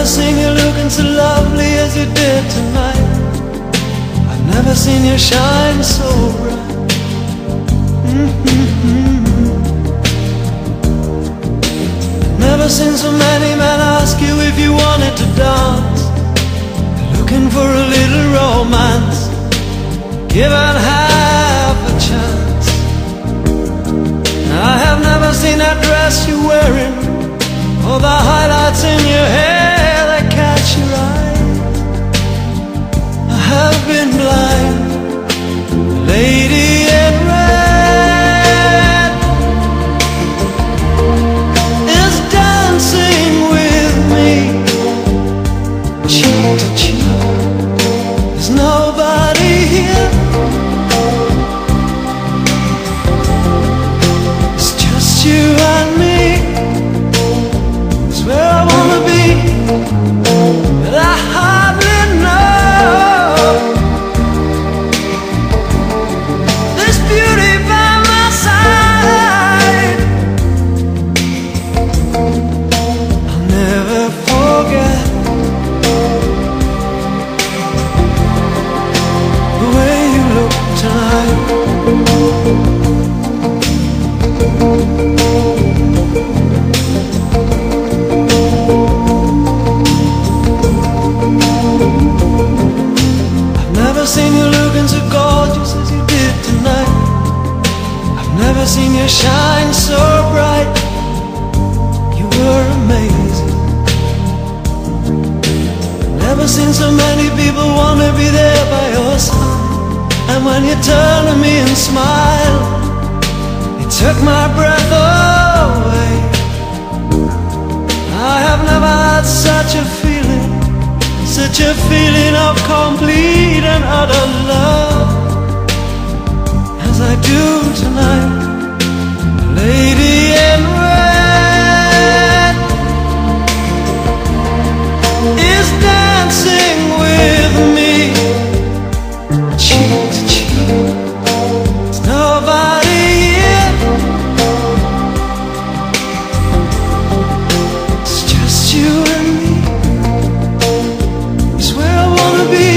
seen you looking so lovely as you did tonight. I've never seen you shine so bright. I've never seen so many men ask you if you wanted to dance, looking for a little romance, given half a chance. I have never seen that dress you're wearing, or the highlights in your hair that catch your eye. I have been blind. The lady in red is dancing with me, cheek to cheek. There's nobody here. It's just you and me. It's where I wanna be, but I hardly know this beauty by my side. I'll never forget the way you look tonight. I've never seen you looking so gorgeous as you did tonight. I've never seen you shine so bright. You were amazing. Never seen so many people wanna be there by your side. And when you turned to me and smiled, it took my breath away. I have never had such a feeling, such a feeling of complete and utter love as I do tonight. The lady in red is dancing with me, cheek to cheek. There's nobody here. It's just you and me. It's where I wanna be,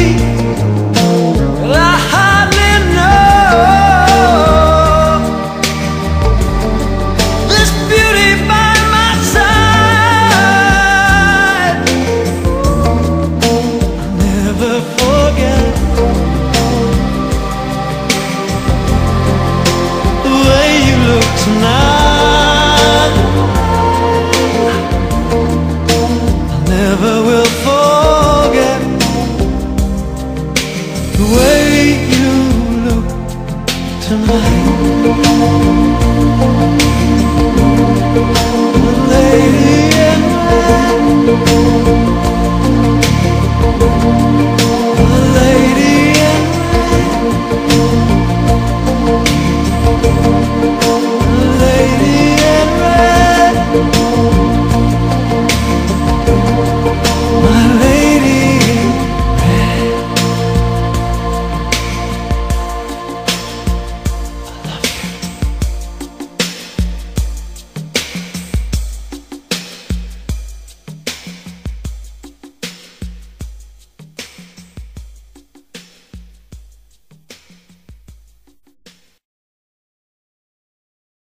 but I hardly know this beauty by my side. I'll never forget the way you look tonight. I never will forget the way you look tonight. The lady in red